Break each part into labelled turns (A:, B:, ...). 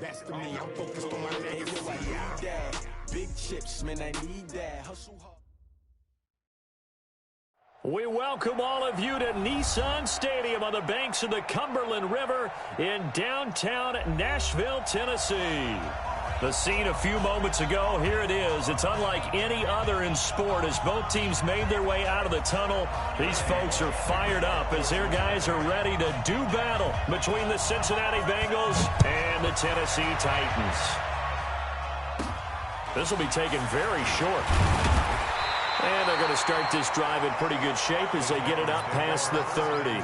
A: best of me. I'm focused on my legacy. I need that. Big chips, man, I need that. Hustle hard.
B: We welcome all of you to Nissan Stadium on the banks of the Cumberland River in downtown Nashville, Tennessee. The scene a few moments ago, here it is. It's unlike any other in sport as both teams made their way out of the tunnel. These folks are fired up as their guys are ready to do battle between the Cincinnati Bengals and the Tennessee Titans. This will be taken very short. And they're going to start this drive in pretty good shape as they get it up past the 30.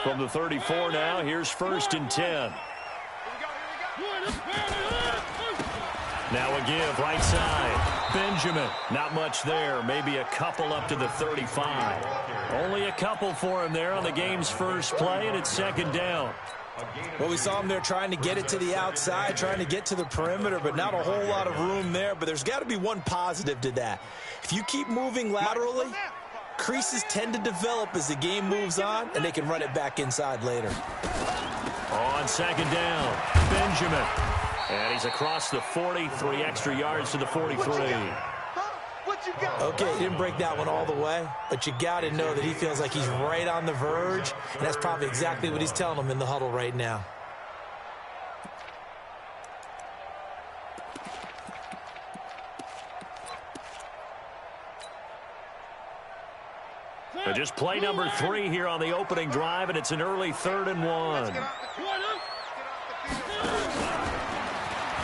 B: From the 34 now, here's 1st and 10. Now a give, right side. Benjamin, not much there. Maybe a couple up to the 35. Only a couple for him there on the game's first play, and it's 2nd down.
C: Well, we saw him there trying to get it to the outside, trying to get to the perimeter, but not a whole lot of room there. But there's got to be one positive to that. If you keep moving laterally, creases tend to develop as the game moves on, and they can run it back inside later.
B: On 2nd down, Benjamin. And he's across the 40, 3 extra yards to the 43.
C: Okay, he didn't break that one all the way, but you got to know that he feels like he's right on the verge, and that's probably exactly what he's telling them in the huddle right now.
B: So just play number 3 here on the opening drive, and it's an early 3rd and 1.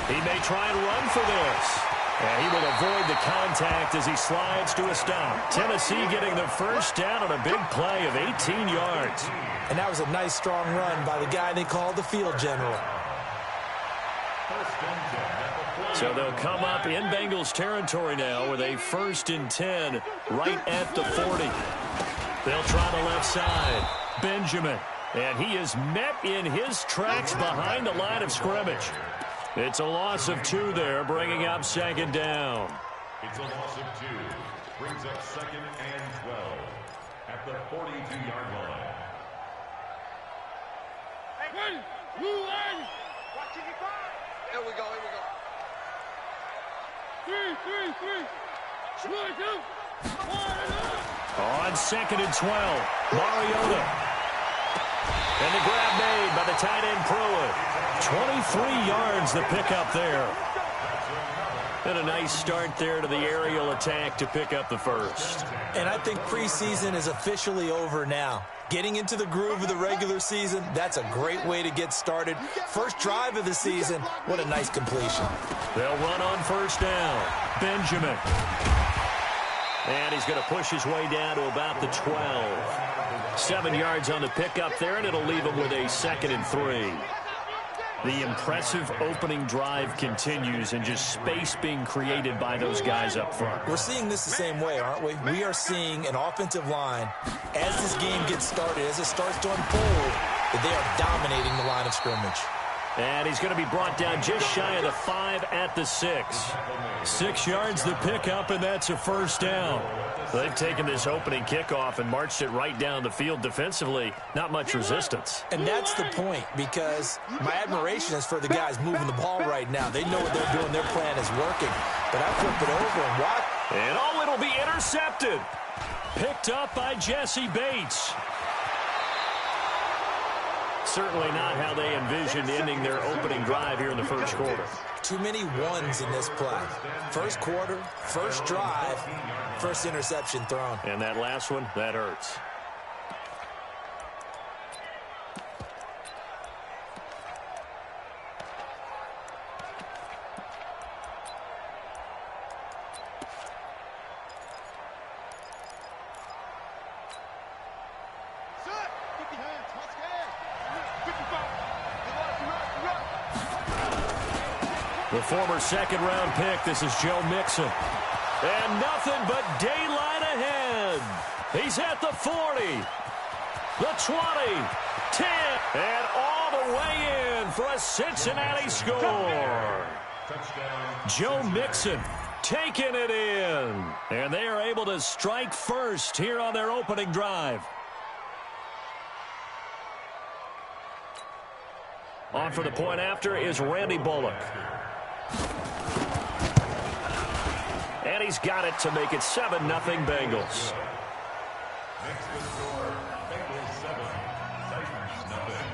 B: He may try and run for this. And he will avoid the contact as he slides to a stop. Tennessee getting the first down on a big play of 18 yards.
C: And that was a nice, strong run by the guy they called the field general.
B: So they'll come up in Bengals territory now with a 1st and 10 right at the 40. They'll try the left side. Benjamin. And he is met in his tracks behind the line of scrimmage. It's a loss of 2 there, bringing up 2nd down.
D: It's a loss of 2. Brings up 2nd and 12 at the 42-yard line.
E: Hey, watching you five. Here we go, here we go. 3, 2.
B: On 2nd and 12, Mariota. And the grab made by the tight end Pruitt. 23 yards the pickup there. And a nice start there to the aerial attack to pick up the first.
C: And I think preseason is officially over now. Getting into the groove of the regular season, that's a great way to get started. First drive of the season, what a nice completion.
B: They'll run on 1st down. Benjamin. And he's going to push his way down to about the 12. 7 yards on the pickup there, and it'll leave him with a 2nd and 3. The impressive opening drive continues and just space being created by those guys up front.
C: We're seeing this the same way, aren't we? We are seeing an offensive line, as this game gets started, as it starts to unfold, that they are dominating the line of scrimmage.
B: And he's going to be brought down just shy of the 5 at the 6. 6 yards the pickup, and that's a 1st down. They've taken this opening kickoff and marched it right down the field defensively. Not much resistance.
C: And that's the point, because my admiration is for the guys moving the ball right now. They know what they're doing. Their plan is working. But I flip it over and watch.
B: And oh, it'll be intercepted. Picked up by Jesse Bates. Certainly not how they envisioned ending their opening drive here in the first quarter.
C: Too many ones in this play. First quarter, first drive, first interception thrown.
B: And that last one, that hurts. The former second-round pick, this is Joe Mixon. And nothing but daylight ahead. He's at the 40, the 20, 10, and all the way in for a Cincinnati score. Joe Mixon taking it in. And they are able to strike first here on their opening drive. On for the point after is Randy Bullock. And he's got it to make it 7-0 Bengals.
D: Next to score, Bengals 7, Titans nothing.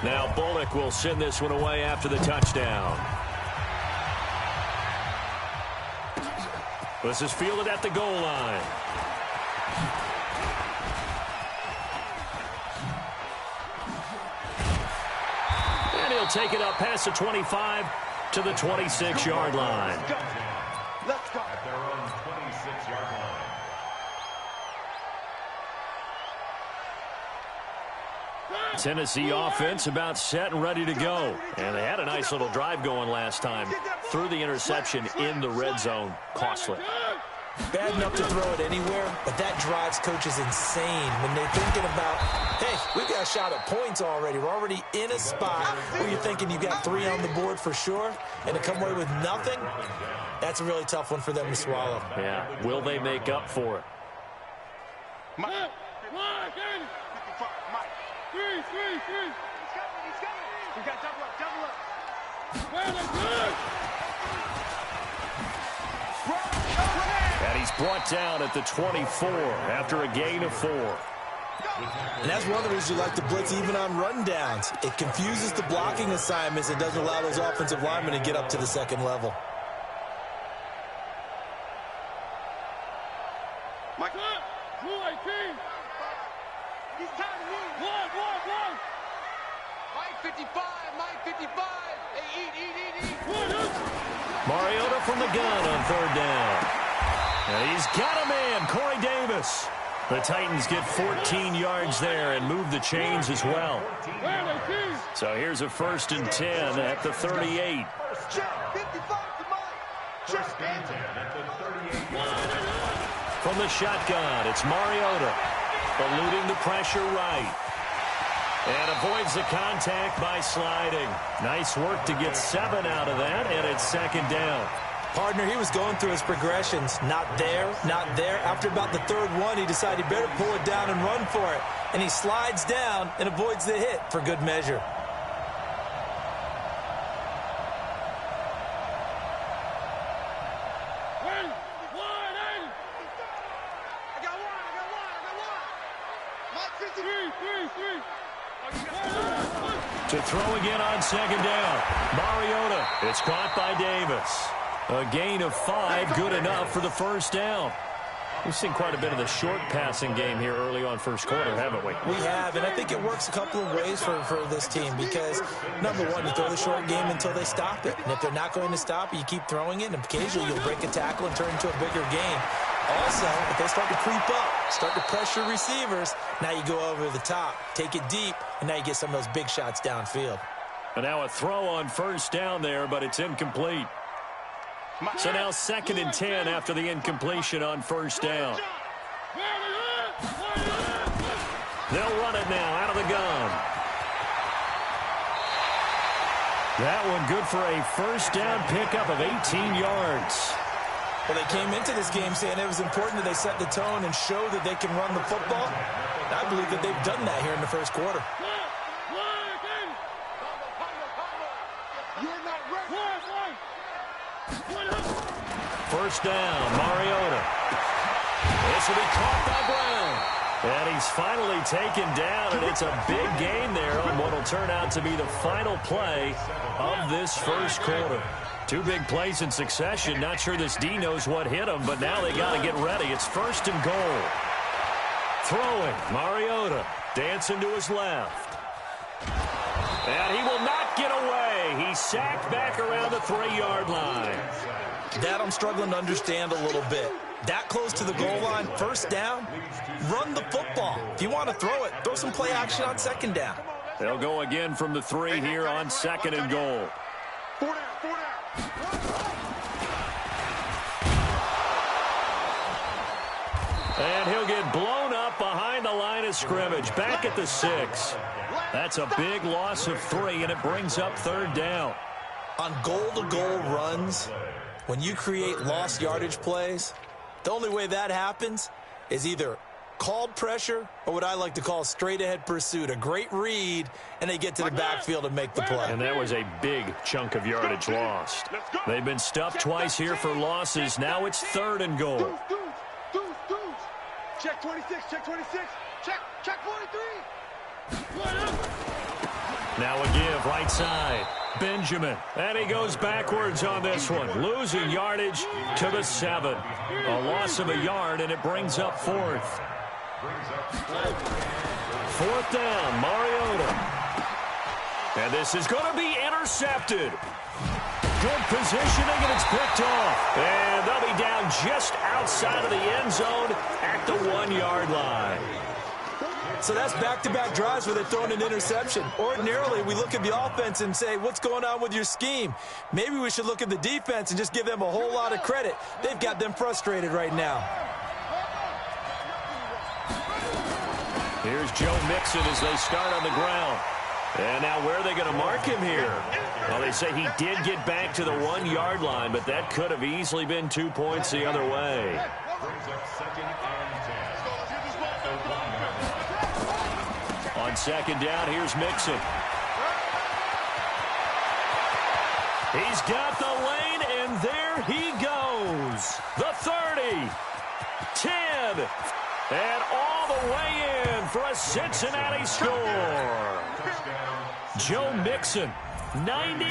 B: Now Bullock will send this one away after the touchdown. This is fielded at the goal line. And he'll take it up past the 25 to the 26-yard line.
D: Let's go. At their own 26-yard line.
B: Tennessee offense about set and ready to go. And they had a nice little drive going last time. Threw the interception in the red zone. Costly.
C: Bad enough to throw it anywhere, but that drives coaches insane when they're thinking about, hey, we've got a shot at points already. We're already in a spot where you're thinking you've got 3 on the board for sure, and to come away with nothing, that's a really tough one for them to swallow.
B: Yeah, will they make up for it?
E: Mike. Three. He's coming. We got double up.
B: And he's brought down at the 24 after a gain of 4.
C: And that's one of the reasons you like to blitz even on rundowns. It confuses the blocking assignments and doesn't allow those offensive linemen to get up to the second level.
E: Mike. He's tired of you. One. Mike 55. Hey, eat.
B: Mariota from the gun on 3rd down. And he's got a man, Corey Davis. The Titans get 14 yards there and move the chains as well. So here's a 1st and 10 at the 38. From the shotgun, it's Mariota. Eluding the pressure right. And avoids the contact by sliding. Nice work to get 7 out of that, and it's 2nd down.
C: Partner, he was going through his progressions. Not there. After about the 3rd one, he decided he better pull it down and run for it. And he slides down and avoids the hit for good measure.
B: To throw again on 2nd down. Mariota. It's caught by Davis. A gain of 5, good enough for the 1st down. We've seen quite a bit of the short passing game here early on 1st quarter, haven't we?
C: We have, and I think it works a couple of ways for this team because, number one, you throw the short game until they stop it. And if they're not going to stop it, you keep throwing it, and occasionally you'll break a tackle and turn into a bigger game. Also, if they start to creep up, start to pressure receivers, now you go over the top, take it deep, and now you get some of those big shots downfield.
B: And now a throw on 1st down there, but it's incomplete. So now 2nd and 10 after the incompletion on 1st down. They'll run it now out of the gun. That one good for a 1st down pickup of 18 yards.
C: Well, they came into this game saying it was important that they set the tone and show that they can run the football. And I believe that they've done that here in the 1st quarter.
B: First down, Mariota. This will be caught by Brown. And he's finally taken down, and it's a big gain there on what will turn out to be the final play of this 1st quarter. 2 big plays in succession. Not sure this D knows what hit him, but now they got to get ready. It's 1st and goal. Throwing, Mariota. Dancing to his left. And he will not get away. He's sacked back around the 3-yard line.
C: That I'm struggling to understand a little bit. That close to the goal line, 1st down, run the football. If you want to throw it, throw some play action on 2nd down.
B: They'll go again from the 3 here on 2nd and goal.
E: 4 down.
B: And he'll get blown up behind the line of scrimmage. Back at the 6. That's a big loss of 3, and it brings up 3rd down.
C: On goal-to-goal runs, when you create lost yardage plays, the only way that happens is either called pressure or what I like to call straight-ahead pursuit. A great read, and they get to the backfield and make the play.
B: And that was a big chunk of yardage lost. They've been stuffed twice here for losses. Now it's 3rd and goal.
E: Check 26, check 26, check 43.
B: Now a give, right side. Benjamin. And he goes backwards on this one. Losing yardage to the 7. A loss of a yard, and it brings up 4th. 4th down, Mariota. And this is going to be intercepted. Good positioning, and it's picked off. And they'll be down just outside of the end zone at the 1-yard line.
C: So that's back-to-back drives where they're throwing an interception. Ordinarily, we look at the offense and say, what's going on with your scheme? Maybe we should look at the defense and just give them a whole lot of credit. They've got them frustrated right now.
B: Here's Joe Mixon as they start on the ground. And now where are they going to mark him here? Well, they say he did get back to the 1-yard line, but that could have easily been 2 points the other way. On 2nd down, here's Mixon. He's got the lane, and there he goes. The 30, 10, and all the way in for a Cincinnati score. Joe Mixon, 99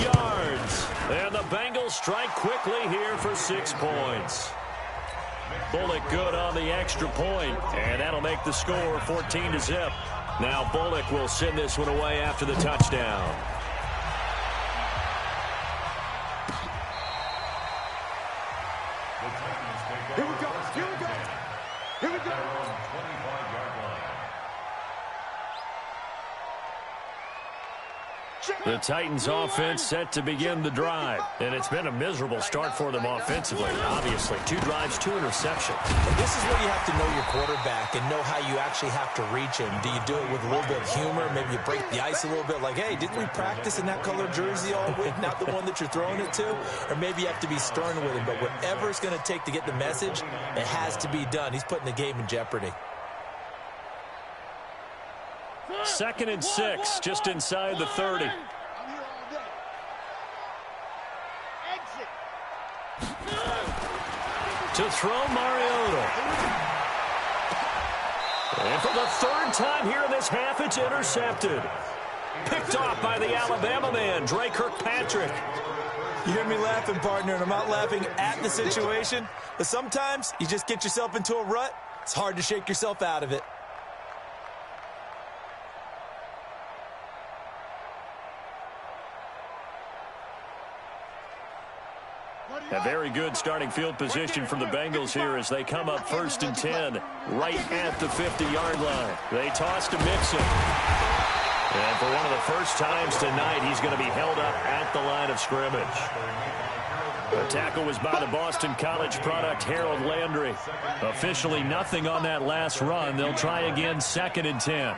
B: yards. And the Bengals strike quickly here for 6 points. Bullock good on the extra point, and that'll make the score 14-0. Now Bullock will send this one away after the touchdown.
E: Here we go, here we go, here we go.
B: The Titans offense set to begin the drive, and it's been a miserable start for them offensively. Obviously, 2 drives, 2 interceptions.
C: And this is where you have to know your quarterback and know how you actually have to reach him. Do you do it with a little bit of humor? Maybe you break the ice a little bit like, hey, didn't we practice in that color jersey all week, not the one that you're throwing it to? Or maybe you have to be stern with him. But whatever it's going to take to get the message, it has to be done. He's putting the game in jeopardy.
B: 2nd and 6, just inside the 30. To throw Mariota. And for the 3rd time here in this half, it's intercepted. Picked off by the Alabama man, Drake Kirkpatrick.
C: You hear me laughing, partner, and I'm not laughing at the situation. But sometimes you just get yourself into a rut. It's hard to shake yourself out of it.
B: A very good starting field position for the Bengals here as they come up 1st and 10 right at the 50-yard line. They toss to Mixon. And for one of the first times tonight, he's going to be held up at the line of scrimmage. The tackle was by the Boston College product, Harold Landry. Officially nothing on that last run. They'll try again 2nd and 10.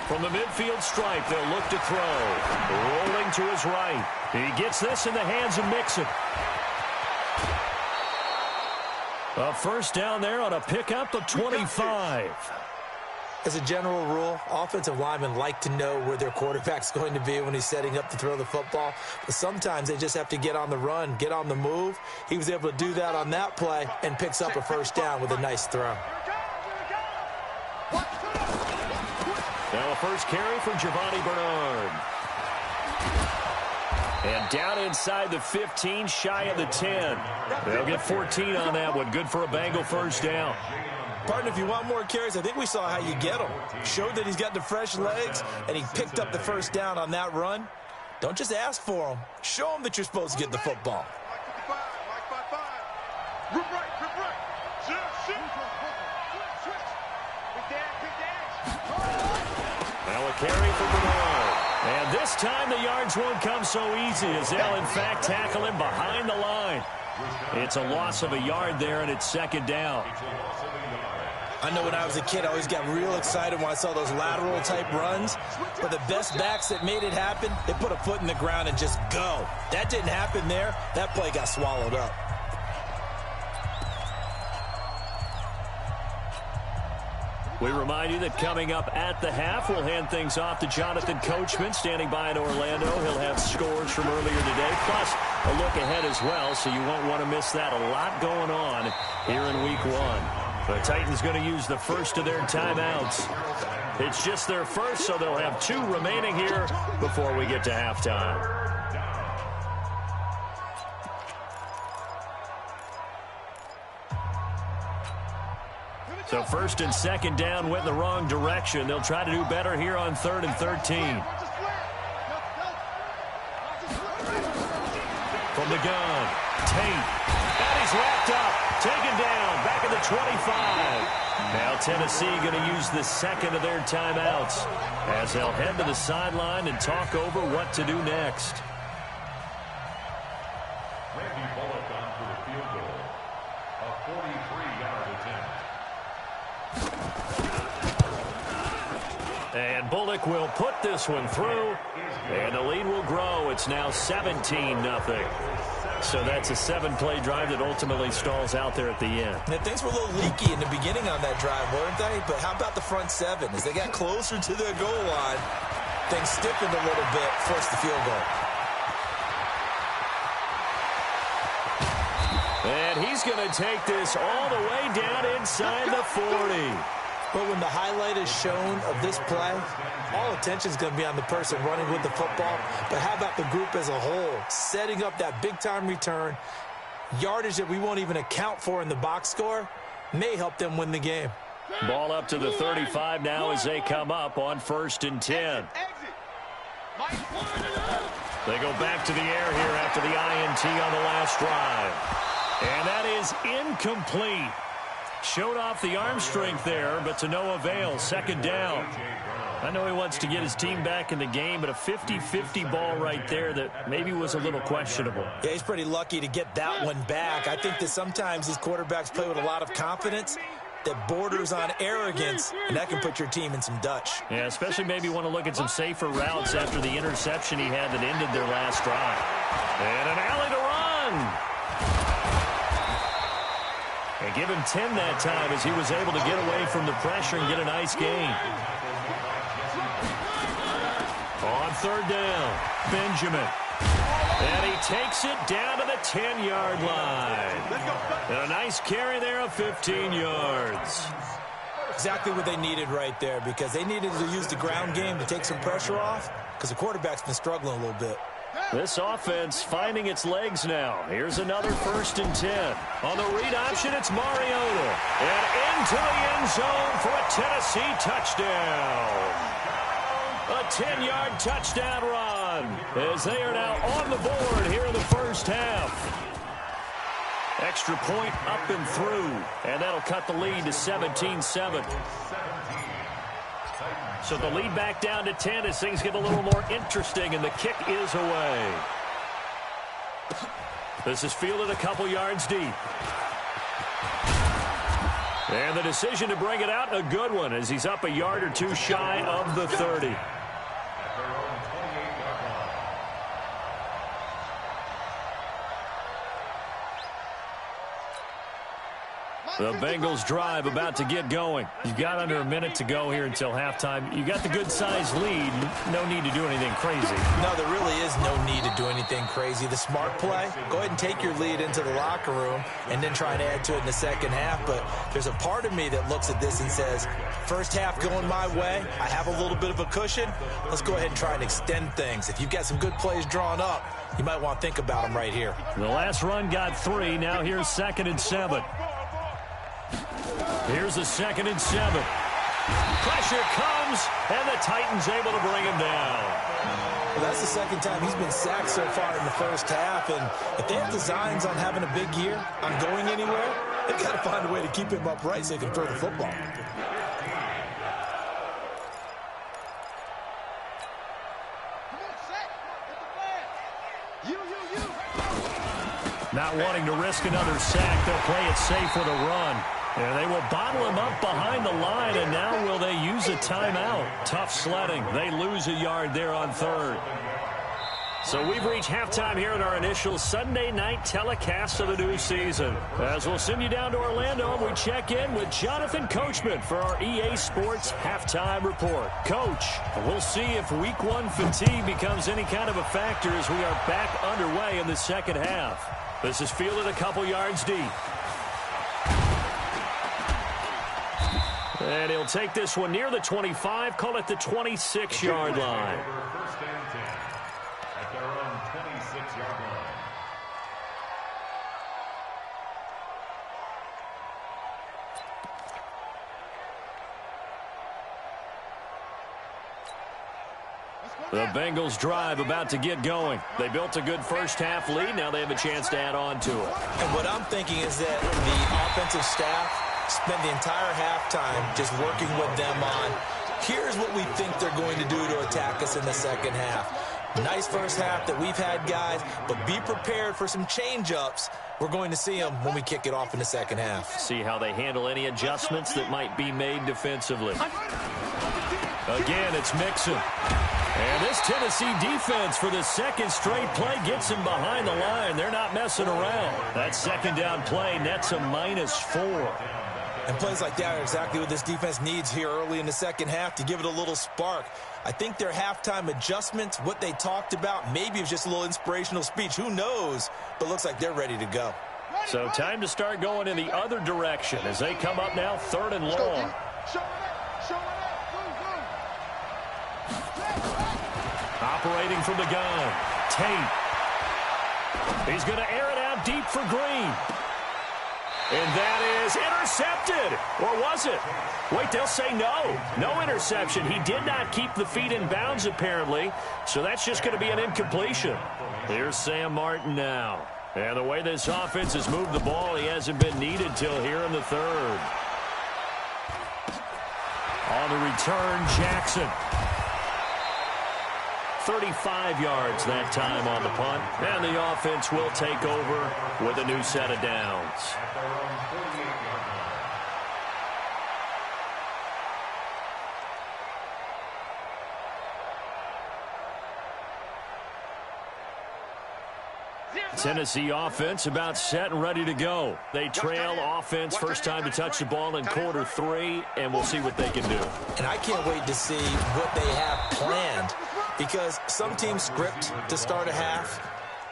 B: From the midfield stripe, they'll look to throw. Rolling to his right. He gets this in the hands of Mixon. A 1st down there on a pickup of 25.
C: As a general rule, offensive linemen like to know where their quarterback's going to be when he's setting up to throw the football. But sometimes they just have to get on the run, get on the move. He was able to do that on that play and picks up a 1st down with a nice throw.
B: Now a first carry for Giovanni Bernard. And down inside the 15, shy of the 10. They'll get 14 on that one. Good for a Bengal 1st down.
C: Partner, if you want more carries, I think we saw how you get them. Showed that he's got the fresh legs, and he picked up the 1st down on that run. Don't just ask for them. Show them that you're supposed to get the football.
B: Now a carry for Bernard. And this time the yards won't come so easy as they'll, in fact, tackle him behind the line. It's a loss of a yard there, and it's second down.
C: I know when I was a kid, I always got real excited when I saw those lateral-type runs. But the best backs that made it happen, they put a foot in the ground and just go. That didn't happen there. That play got swallowed up.
B: We remind you that coming up at the half, we'll hand things off to Jonathan Coachman, standing by in Orlando. He'll have scores from earlier today, plus a look ahead as well, so you won't want to miss that. A lot going on here in Week 1. The Titans going to use the first of their timeouts. It's just their first, so they'll have 2 remaining here before we get to halftime. So first and second down went in the wrong direction. They'll try to do better here on 3rd and 13. From the gun, Tate. And he's wrapped up, taken down, back at the 25. Now Tennessee going to use the second of their timeouts as they'll head to the sideline and talk over what to do next.
D: Randy Bullock on for the field goal. A 43-yard attempt.
B: And Bullock will put this one through, and the lead will grow. It's now 17-0. So that's a 7-play drive that ultimately stalls out there at the end.
C: Now, things were a little leaky in the beginning on that drive, weren't they? But how about the front 7? As they got closer to their goal line, things stiffened a little bit, forced the field goal.
B: And he's going to take this all the way down inside the 40.
C: But when the highlight is shown of this play, all attention is going to be on the person running with the football. But how about the group as a whole, setting up that big-time return, yardage that we won't even account for in the box score, may help them win the game.
B: Ball up to the 35 now as they come up on 1st and 10. They go back to the air here after the INT on the last drive. And that is incomplete. Showed off the arm strength there, but to no avail. Second down. I know he wants to get his team back in the game, but a 50-50 ball right there that maybe was a little questionable.
C: Yeah, he's pretty lucky to get that one back. I think that sometimes these quarterbacks play with a lot of confidence that borders on arrogance, and that can put your team in some Dutch.
B: Yeah, especially maybe want to look at some safer routes after the interception he had that ended their last drive. And an alley to run. And give him 10 that time as he was able to get away from the pressure and get a nice gain. On 3rd down, Benjamin. And he takes it down to the 10-yard line. And a nice carry there of 15 yards.
C: Exactly what they needed right there, because they needed to use the ground game to take some pressure off, because the quarterback's been struggling a little bit.
B: This offense finding its legs now. Here's another 1st and 10. On the read option, it's Mariota. And into the end zone for a Tennessee touchdown. A 10-yard touchdown run as they are now on the board here in the first half. Extra point up and through, and that'll cut the lead to 17-7. So the lead back down to 10 as things get a little more interesting, and the kick is away. This is fielded a couple yards deep. And the decision to bring it out, a good one, as he's up a yard or two shy of the 30. The Bengals drive about to get going. You've got under a minute to go here until halftime. You got the good-sized lead. No need to do anything crazy.
C: No, there really is no need to do anything crazy. The smart play, go ahead and take your lead into the locker room and then try and add to it in the second half. But there's a part of me that looks at this and says, first half going my way, I have a little bit of a cushion. Let's go ahead and try and extend things. If you've got some good plays drawn up, you might want to think about them right here.
B: The last run got 3. Now here's 2nd and 7. Here's a 2nd and 7. Pressure comes, and the Titans able to bring him down.
C: Well, that's the second time he's been sacked so far in the first half, and if they have designs on having a big year, on going anywhere, they've got to find a way to keep him upright so they can throw the football.
B: Not wanting to risk another sack, they'll play it safe with a run. And they will bottle him up behind the line, and now will they use a timeout? Tough sledding. They lose a yard there on third. So we've reached halftime here in our initial Sunday night telecast of the new season. As we'll send you down to Orlando, we check in with Jonathan Coachman for our EA Sports Halftime Report. Coach, we'll see if Week 1 fatigue becomes any kind of a factor as we are back underway in the second half. This is fielded a couple yards deep. And he'll take this one near the 25, call it the 26-yard line.
D: First and 10 at their own 26-yard line.
B: The Bengals drive about to get going. They built a good first-half lead. Now they have a chance to add on to it.
C: And what I'm thinking is that the offensive staff spend the entire halftime just working with them on, here's what we think they're going to do to attack us in the second half. Nice first half that we've had, guys, but be prepared for some change-ups. We're going to see them when we kick it off in the second half.
B: See how they handle any adjustments that might be made defensively. Again, it's Mixon. And this Tennessee defense for the second straight play gets him behind the line. They're not messing around. That second down play nets a -4.
C: And plays like that are exactly what this defense needs here early in the second half to give it a little spark. I think their halftime adjustments, what they talked about, maybe it was just a little inspirational speech. Who knows? But looks like they're ready to go.
B: So time to start going in the other direction as they come up now 3rd and long. Operating from the gun, Tate. He's going to air it out deep for Green. And that is intercepted. Or was it? Wait, they'll say no. No interception. He did not keep the feet in bounds, apparently. So that's just going to be an incompletion. Here's Sam Martin now. And the way this offense has moved the ball, he hasn't been needed till here in the third. On the return, Jackson. 35 yards that time on the punt. And the offense will take over with a new set of downs. Tennessee offense about set and ready to go. They trail offense first time to touch the ball in quarter 3, and we'll see what they can do.
C: And I can't wait to see what they have planned, because some teams script to start a half.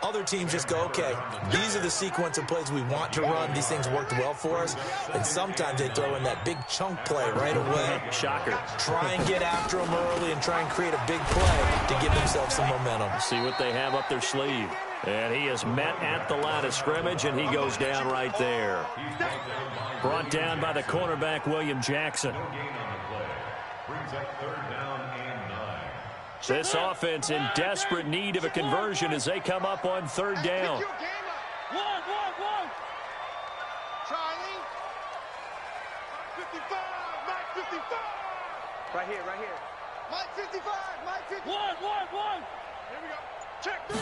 C: Other teams just go, okay, these are the sequence of plays we want to run. These things worked well for us. And sometimes they throw in that big chunk play right away.
B: Shocker.
C: Try and get after them early and try and create a big play to give themselves some momentum.
B: See what they have up their sleeve. And he is met at the line of scrimmage, and he goes down right there. Brought down by the cornerback, William Jackson. This offense in desperate need of a conversion as they come up on 3rd down.
E: One. Charlie. 55. Mike 55. Right here. Mike 55. Mike 55. One. Here we go. Check 3.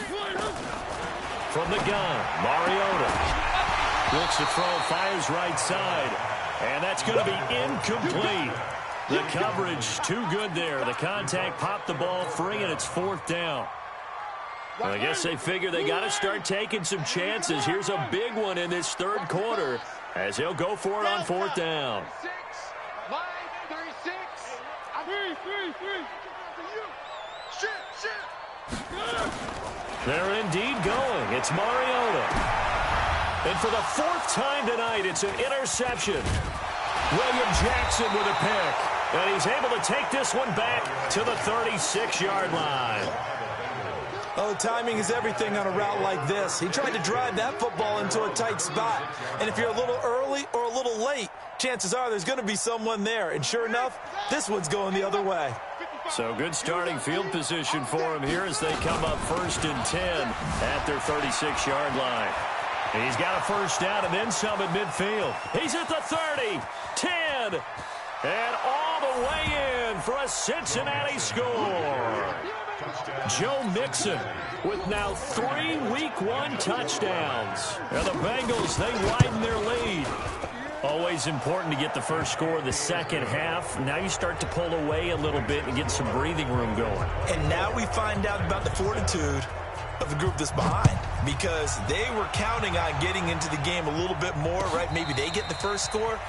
B: From the gun, Mariota. Looks to throw, fires right side. And that's going to be incomplete. The coverage too good there. The contact popped the ball free, and it's 4th down. Well, I guess they figure they got to start taking some chances. Here's a big one in this 3rd quarter as they'll go for it on 4th down.
E: 36.
B: They're indeed going. It's Mariota. And for the 4th time tonight, it's an interception. William Jackson with a pick. And he's able to take this one back to the 36-yard line.
C: Oh, timing is everything on a route like this. He tried to drive that football into a tight spot. And if you're a little early or a little late, chances are there's going to be someone there. And sure enough, this one's going the other way.
B: So good starting field position for him here as they come up 1st and 10 at their 36-yard line. He's got a first down and then some at midfield. He's at the 30, 10, and all the way in for a Cincinnati score. Joe Mixon with now 3 Week 1 touchdowns. And the Bengals, they widen their lead. Always important to get the first score of the second half. Now you start to pull away a little bit and get some breathing room going.
C: And now we find out about the fortitude of the group that's behind, because they were counting on getting into the game a little bit more, right? Maybe they get the first score.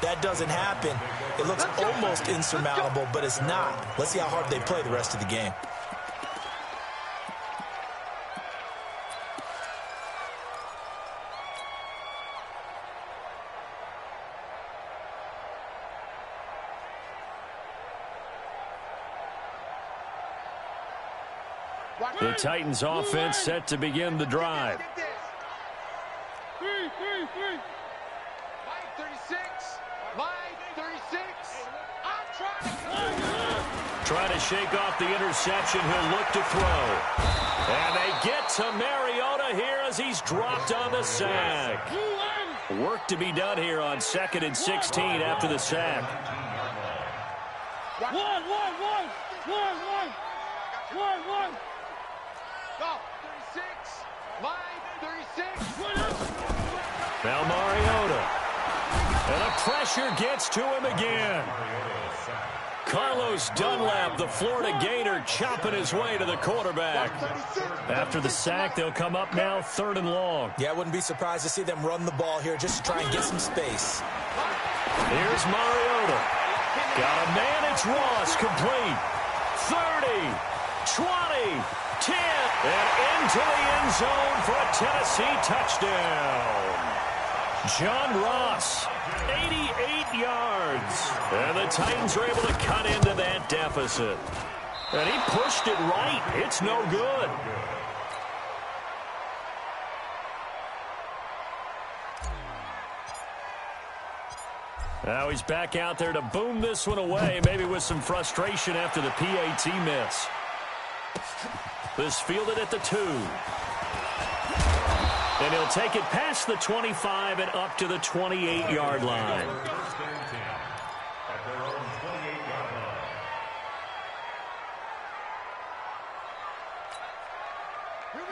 C: That doesn't happen. It looks almost insurmountable, but it's not. Let's see how hard they play the rest of the game.
B: The Titans offense set to begin the drive.
E: Line 36.
B: Trying to shake off the interception. He'll look to throw. And they get to Mariota here as he's dropped on the sack. Work to be done here on 2nd and 16 after the sack.
E: One. Go. 36. Line 36.
B: Now Mariota. And the pressure gets to him again. Carlos Dunlap, the Florida Gator, chopping his way to the quarterback. After the sack, they'll come up now 3rd and long.
C: Yeah, I wouldn't be surprised to see them run the ball here just to try and get some space.
B: Here's Mariota. Got a man, it's Ross, complete. 30, 20, 10, and into the end zone for a Tennessee touchdown. John Ross, 88 yards. And the Titans are able to cut into that deficit. And he pushed it right. It's no good. Now he's back out there to boom this one away, maybe with some frustration after the PAT miss. This fielded at the 2. And he'll take it past the 25 and up to the 28-yard line.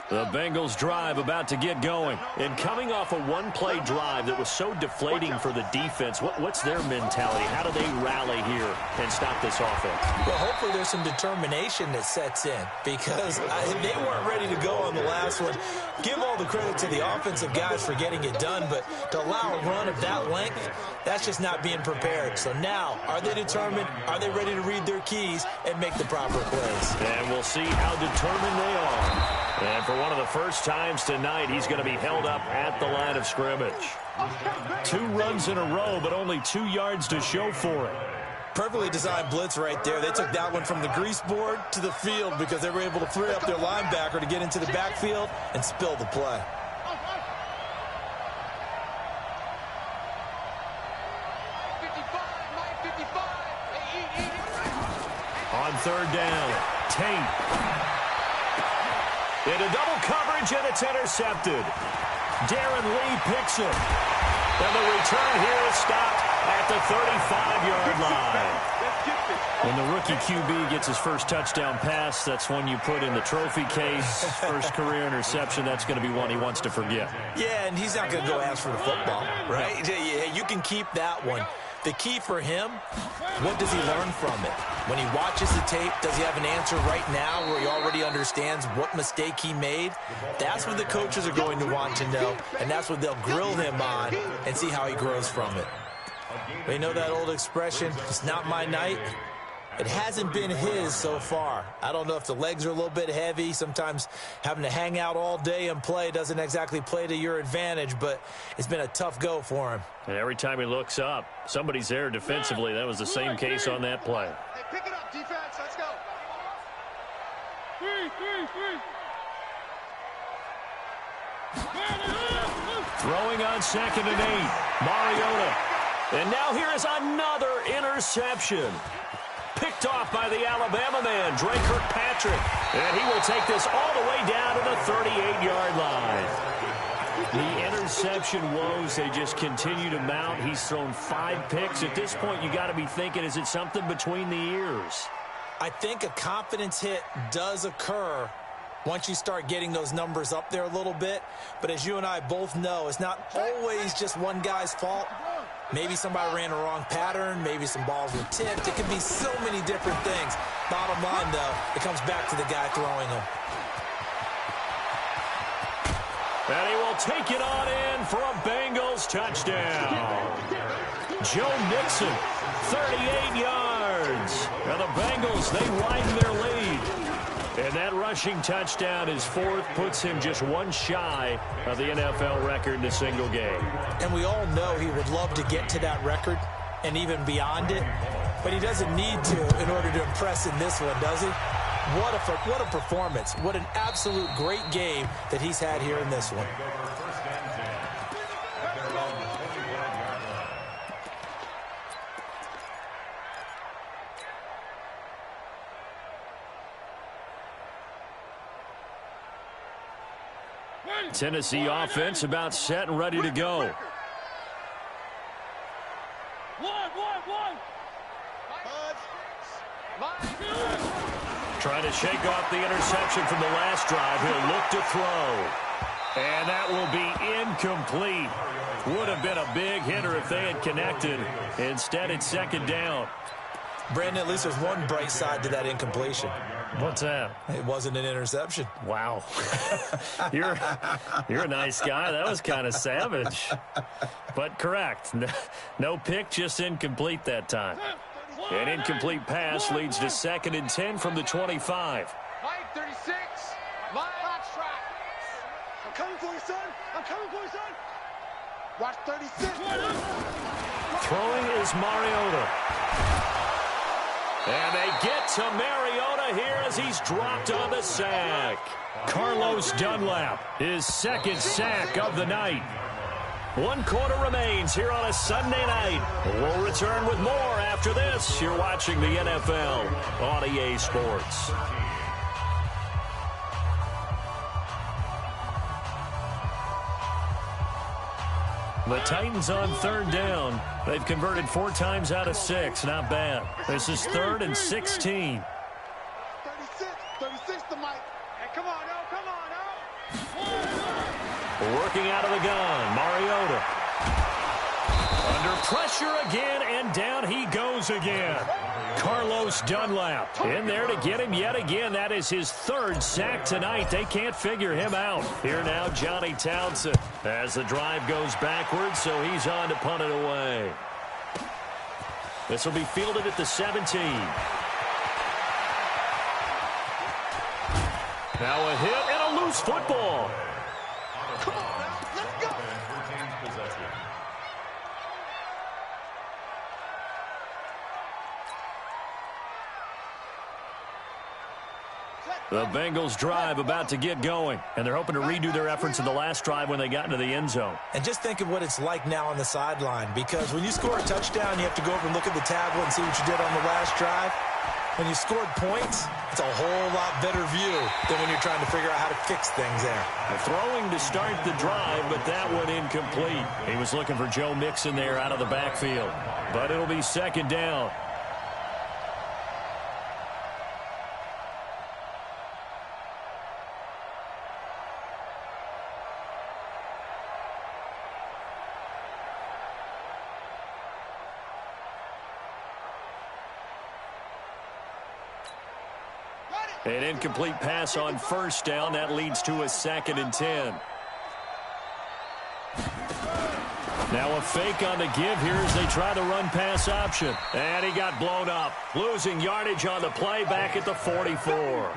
B: The Bengals drive about to get going. And coming off a one-play drive that was so deflating for the defense, what's their mentality? How do they rally here and stop this offense?
C: Well, hopefully there's some determination that sets in, because they weren't ready to go on the last one. Give all the credit to the offensive guys for getting it done, but to allow a run of that length, that's just not being prepared. So now, are they determined? Are they ready to read their keys and make the proper plays?
B: And we'll see how determined they are. And for one of the first times tonight, he's going to be held up at the line of scrimmage. 2 runs in a row, but only 2 yards to show for it.
C: Perfectly designed blitz right there. They took that one from the grease board to the field because they were able to free up their linebacker to get into the backfield and spill the play.
B: On 3rd down, Tate. Into double coverage, and it's intercepted. Darren Lee picks him. And the return here is stopped at the 35-yard line. When the rookie QB gets his first touchdown pass, that's one you put in the trophy case. First career interception, that's going to be one he wants to forget.
C: Yeah, and he's not going to go ask for the football, right? Yeah, you can keep that one. The key for him, what does he learn from it? When he watches the tape, does he have an answer right now where he already understands what mistake he made? That's what the coaches are going to want to know, and that's what they'll grill him on and see how he grows from it. They know that old expression, it's not my night. It hasn't been his so far. I don't know if the legs are a little bit heavy. Sometimes having to hang out all day and play doesn't exactly play to your advantage, but it's been a tough go for him.
B: And every time he looks up, somebody's there defensively. That was the same case on that play.
E: Hey, pick it up, defense. Let's go. 3.
B: Throwing on 2nd and 8. Mariota. And now here is another interception. Picked off by the Alabama man, Dre Kirkpatrick. And he will take this all the way down to the 38-yard line. The interception woes, they just continue to mount. He's thrown 5 picks. At this point, you got to be thinking, is it something between the ears?
C: I think a confidence hit does occur once you start getting those numbers up there a little bit. But as you and I both know, it's not always just one guy's fault. Maybe somebody ran a wrong pattern. Maybe some balls were tipped. It could be so many different things. Bottom line, though, it comes back to the guy throwing them.
B: And he will take it on in for a Bengals touchdown. Joe Mixon, 38 yards. And the Bengals, they widen their lead. And that rushing touchdown, his fourth, puts him just one shy of the NFL record in a single game.
C: And we all know he would love to get to that record and even beyond it, but he doesn't need to in order to impress in this one, does he? What a performance. What an absolute great game that he's had here in this one.
B: Tennessee offense about set and ready to go. Trying to shake off the interception from the last drive. He'll look to throw. And that will be incomplete. Would have been a big hitter if they had connected. Instead, it's second down.
C: Brandon, at least there's one bright side to that incompletion.
B: What's that?
C: It wasn't an interception.
B: Wow. You're a nice guy. That was kind of savage. But correct. No pick, just incomplete that time. An incomplete pass leads to 2nd and 10 from the 25.
E: Mike, 36. Mike, watch track. I'm coming for you, son. I'm coming for you, son. Watch 36.
B: Throwing is Mariota. And they get to Mariota here as he's dropped on the sack. Carlos Dunlap, his second sack of the night. 1 quarter remains here on a Sunday night. We'll return with more after this. You're watching the NFL on EA Sports. The Titans on 3rd down. They've converted 4 times out of 6. Not bad. This is 3rd and 16.
E: 36 to Mike. Hey, come on, no, come on, no.
B: Working out of the gun, Mariota. Under pressure again, and down he goes again. Carlos Dunlap in there to get him yet again. That is his 3rd sack tonight. They can't figure him out. Here now, Johnny Townsend as the drive goes backwards, so he's on to punt it away. This will be fielded at the 17. Now a hit and a loose football.
E: Come on now, let's go.
B: The Bengals drive about to get going, and they're hoping to redo their efforts in the last drive when they got into the end zone.
C: And just think of what it's like now on the sideline, because when you score a touchdown, you have to go over and look at the tablet and see what you did on the last drive. When you scored points, it's a whole lot better view than when you're trying to figure out how to fix things there.
B: Throwing to start the drive, but that one incomplete. He was looking for Joe Mixon there out of the backfield, but it'll be 2nd down. An incomplete pass on 1st down. That leads to a 2nd and 10. Now a fake on the give here as they try the run-pass option. And he got blown up. Losing yardage on the play back at the 44.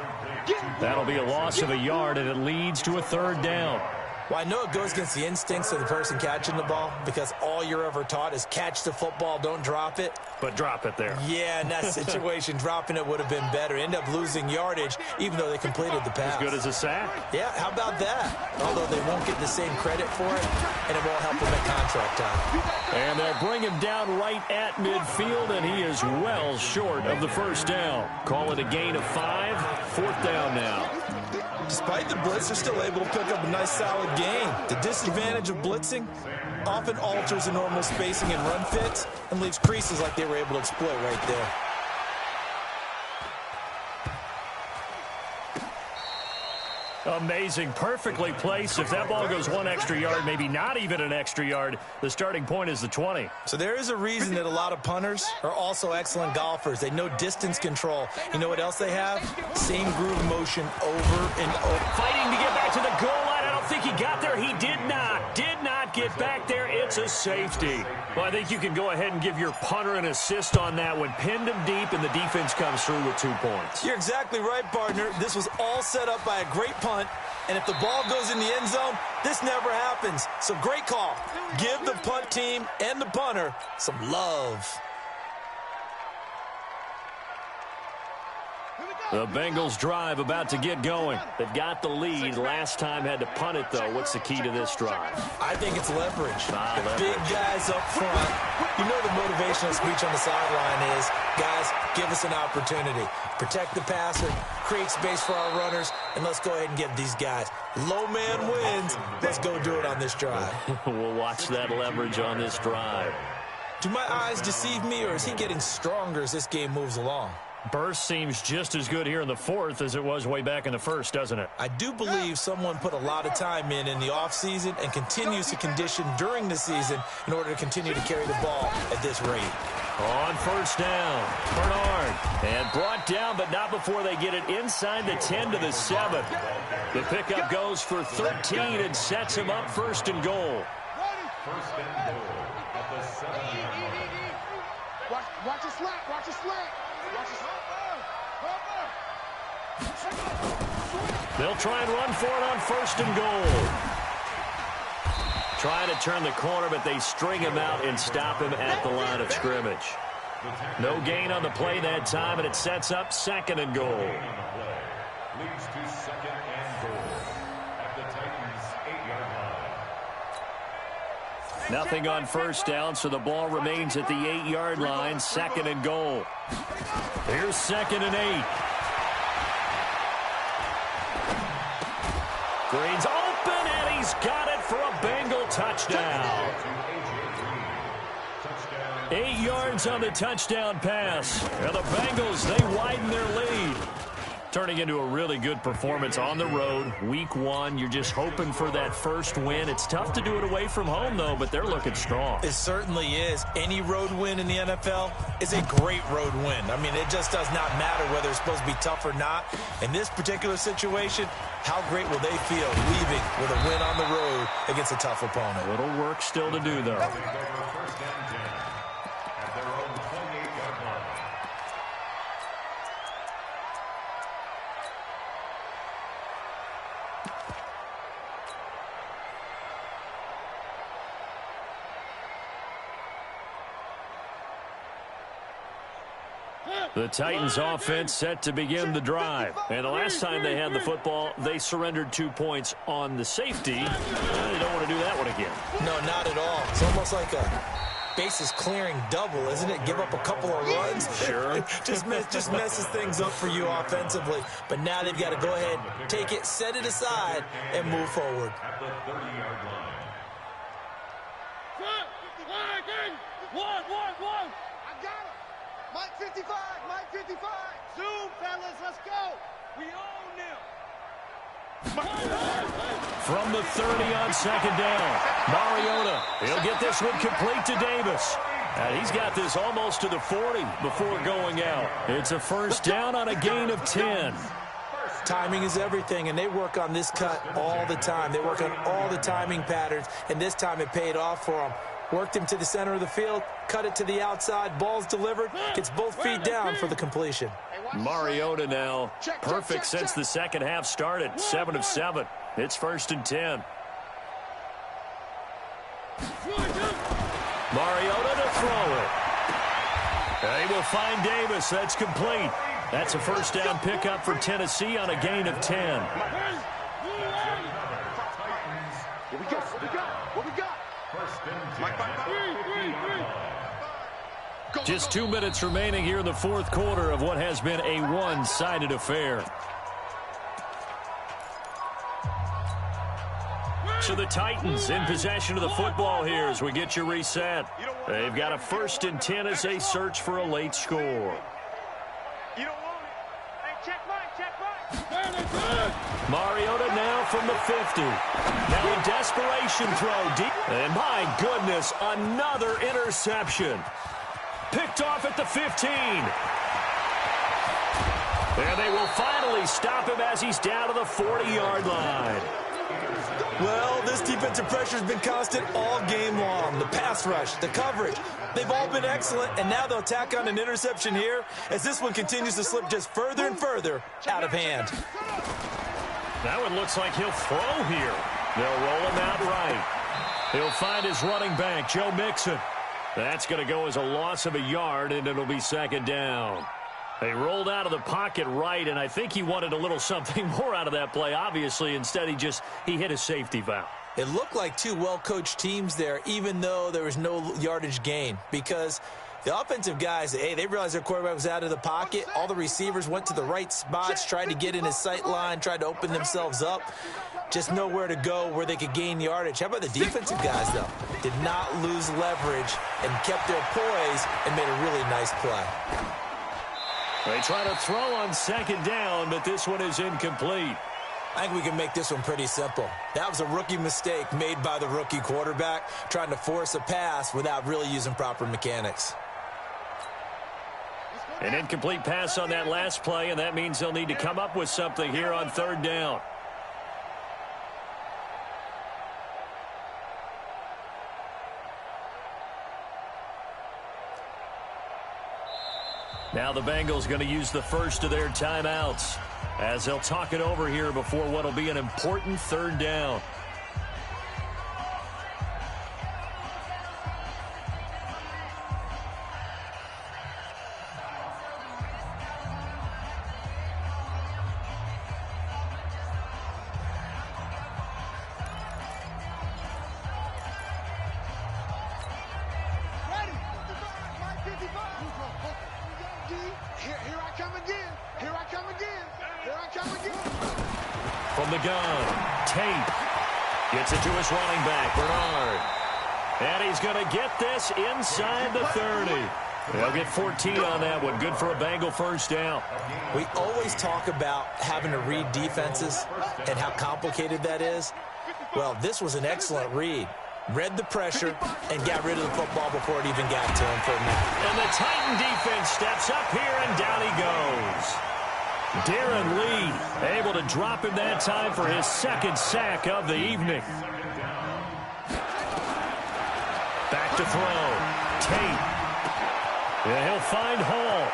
B: That'll be a loss of a yard, and it leads to a 3rd down.
C: Well, I know it goes against the instincts of the person catching the ball, because all you're ever taught is catch the football, don't drop it.
B: But drop it there.
C: Yeah, in that situation, dropping it would have been better. End up losing yardage, even though they completed the pass.
B: As good as a sack?
C: Yeah, how about that? Although they won't get the same credit for it, and it won't help them at contract time.
B: And they'll bring him down right at midfield, and he is well short of the 1st down. Call it a gain of 5. 4th down now.
C: Despite the blitz, they're still able to pick up a nice, solid gain. The disadvantage of blitzing often alters the normal spacing and run fits and leaves creases like they were able to exploit right there.
B: Amazing. Perfectly placed. If that ball goes 1 extra yard, maybe not even an extra yard, the starting point is the 20.
C: So there is a reason that a lot of punters are also excellent golfers. They know distance control. You know what else they have? Same groove motion over and over.
B: Fighting to get back to the goal line. I don't think he got there. He did not. Did not get back there. It's a safety. Well, I think you can go ahead and give your punter an assist on that one. Pinned him deep, and the defense comes through with 2 points.
C: You're exactly right, partner. This was all set up by a great punt, and if the ball goes in the end zone, this never happens. So great call. Give the punt team and the punter some love.
B: The Bengals drive about to get going. They've got the lead. Last time had to punt it, though. What's the key to this drive?
C: I think it's leverage.
B: Leverage.
C: Big guys up front. You know the motivational speech on the sideline is, guys, give us an opportunity. Protect the passer, create space for our runners, and let's go ahead and give these guys. Low man wins. Let's go do it on this drive.
B: We'll watch that leverage on this drive.
C: Do my eyes deceive me, or is he getting stronger as this game moves along?
B: Burst seems just as good here in the fourth as it was way back in the first, doesn't it?
C: I do believe someone put a lot of time in the offseason and continues to condition during the season in order to continue to carry the ball at this rate.
B: On first down, Bernard. And brought down, but not before they get it inside the 10 to the 7. The pickup goes for 13 and sets him up first and goal.
D: First and goal at the 7-yard line.
E: Watch a slant. Watch a slant.
B: They'll try and run for it on first and goal. Trying to turn the corner, but they string him out and stop him at the line of scrimmage. No gain on the play that time, and it sets up second and goal.
D: Leads to second and goal at the Titans' 8-yard line.
B: Nothing on first down, so the ball remains at the 8-yard line, second and goal. Here's second and 8. Green's open, and he's got it for a Bengal touchdown. 8 yards on the touchdown pass. And the Bengals, they widen their lead. Turning into a really good performance on the road. Week 1, you're just hoping for that first win. It's tough to do it away from home, though, but they're looking strong.
C: It certainly is. Any road win in the NFL is a great road win. I mean, it just does not matter whether it's supposed to be tough or not. In this particular situation, how great will they feel leaving with a win on the road against a tough opponent?
B: A little work still to do, though.
D: First and 10 at their own 28-yard line.
B: The Titans offense set to begin the drive. And the last time they had the football, they surrendered 2 points on the safety. They don't want to do that one again.
C: No, not at all. It's almost like a bases clearing double, isn't it? Give up a couple of runs.
B: Sure.
C: just messes things up for you offensively. But now they've got to go ahead, take it, set it aside, and move forward.
D: At the 30-yard line.
E: I got him. Mike 55. Mike 55. Zoom, fellas. Let's go. We own them.
B: From the 30 on second down, Mariota. He'll get this one complete to Davis. And he's got this almost to the 40 before going out. It's a first down on a gain of 10.
C: Timing is everything, and they work on this cut all the time. They work on all the timing patterns, and this time it paid off for them. Worked him to the center of the field, cut it to the outside, ball's delivered, gets both feet down for the completion.
B: Mariota now, perfect since the second half started, 7 of 7. It's first and 10. Mariota to throw it. They will find Davis. That's complete. That's a first down pickup for Tennessee on a gain of 10.
E: What we got?
B: Just 2 minutes remaining here in the fourth quarter of what has been a one-sided affair. So the Titans in possession of the football here as we get you reset. They've got a first and 10 as they search for a late score.
E: You don't want it. Hey, check mine.
B: Mariota now from the 50. Now a desperation throw deep. And my goodness, another interception. Picked off at the 15. And they will finally stop him as he's down to the 40-yard line.
C: Well, this defensive pressure has been constant all game long. The pass rush, the coverage, they've all been excellent, and now they'll tack on an interception here as this one continues to slip just further and further out of hand.
B: Now it looks like he'll throw here. They'll roll him out right. He'll find his running back, Joe Mixon. That's going to go as a loss of a yard, and it'll be second down. They rolled out of the pocket right, and I think he wanted a little something more out of that play, obviously. Instead, he hit a safety valve.
C: It looked like two well-coached teams there, even though there was no yardage gain, because the offensive guys, hey, they realized their quarterback was out of the pocket. All the receivers went to the right spots, tried to get in his sight line, tried to open themselves up. Just nowhere to go where they could gain yardage. How about the defensive guys, though? Did not lose leverage and kept their poise and made a really nice play.
B: They try to throw on second down, but this one is incomplete.
C: I think we can make this one pretty simple. That was a rookie mistake made by the rookie quarterback, trying to force a pass without really using proper mechanics.
B: An incomplete pass on that last play, and that means they'll need to come up with something here on third down. Now the Bengals going to use the first of their timeouts as they'll talk it over here before what will be an important third down. From the gun, Tate gets it to his running back, Bernard. And he's going to get this inside the 30. They'll get 14 on that one. Good for a Bengal first down.
C: We always talk about having to read defenses and how complicated that is. Well, this was an excellent read. Read the pressure and got rid of the football before it even got to him for a minute.
B: And the Titan defense steps up here, and down he goes. Darren Lee able to drop him that time for his second sack of the evening. Back to throw. Tate. And he'll find Hall.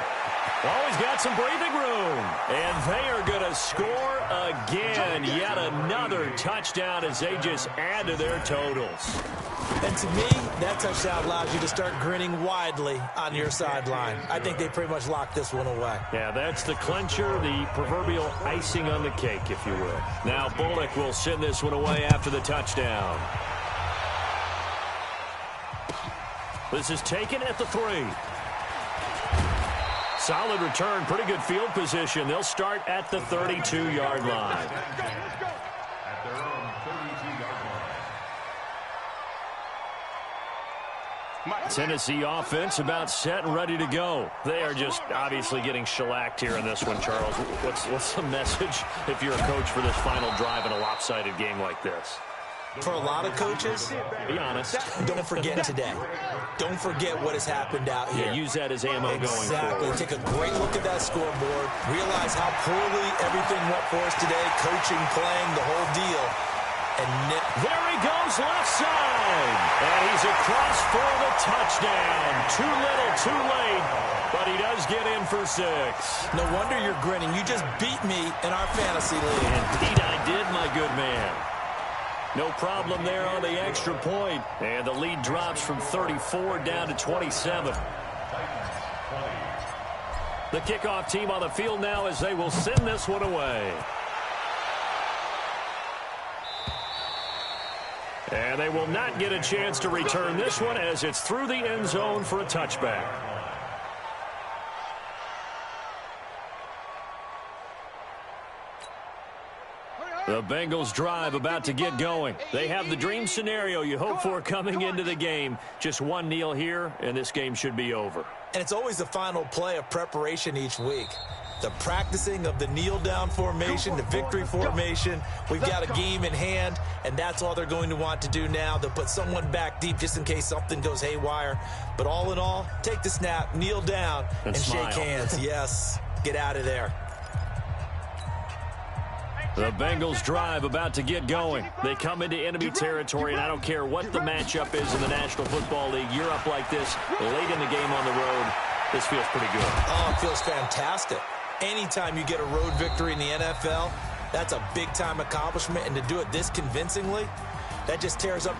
B: Oh, he's got some breathing room. And they are going to score again. Yet another touchdown as they just add to their totals.
C: And to me, that touchdown allows you to start grinning widely on your sideline. I think they pretty much locked this one away.
B: Yeah, that's the clincher, the proverbial icing on the cake, if you will. Now Bullock will send this one away after the touchdown. This is taken at the 3. Solid return, pretty good field position. They'll start at the 32-yard line.
D: At their own 32-yard line.
B: Tennessee offense about set and ready to go. They are just obviously getting shellacked here in this one, Charles. What's the message if you're a coach for this final drive in a lopsided game like this?
C: For a lot of coaches,
B: be honest.
C: Don't forget today. Don't forget what has happened out here.
B: Yeah, use that as ammo going forward.
C: Exactly. Take a great look at that scoreboard. Realize how poorly everything went for us today. Coaching, playing, the whole deal. And
B: there he goes left side. And he's across for the touchdown. Too little, too late. But he does get in for 6.
C: No wonder you're grinning. You just beat me in our fantasy league.
B: Indeed I did, my good man. No problem there on the extra point. And the lead drops from 34 down to 27. The kickoff team on the field now as they will send this one away. And they will not get a chance to return this one as it's through the end zone for a touchback. The Bengals drive about to get going. They have the dream scenario you hope for coming into the game. Just one kneel here, and this game should be over.
C: And it's always the final play of preparation each week. the practicing of the kneel-down formation, the victory formation. We've got a game in hand, and that's all they're going to want to do now. They'll put someone back deep just in case something goes haywire. But all in all, take the snap, kneel down, and shake hands. Yes, get out of there.
B: The Bengals drive about to get going. They come into enemy territory, and I don't care what the matchup is in the National Football League. You're up like this late in the game on the road. This feels pretty good.
C: Oh, it feels fantastic. Anytime you get a road victory in the NFL, that's a big-time accomplishment. And to do it this convincingly, that just tears up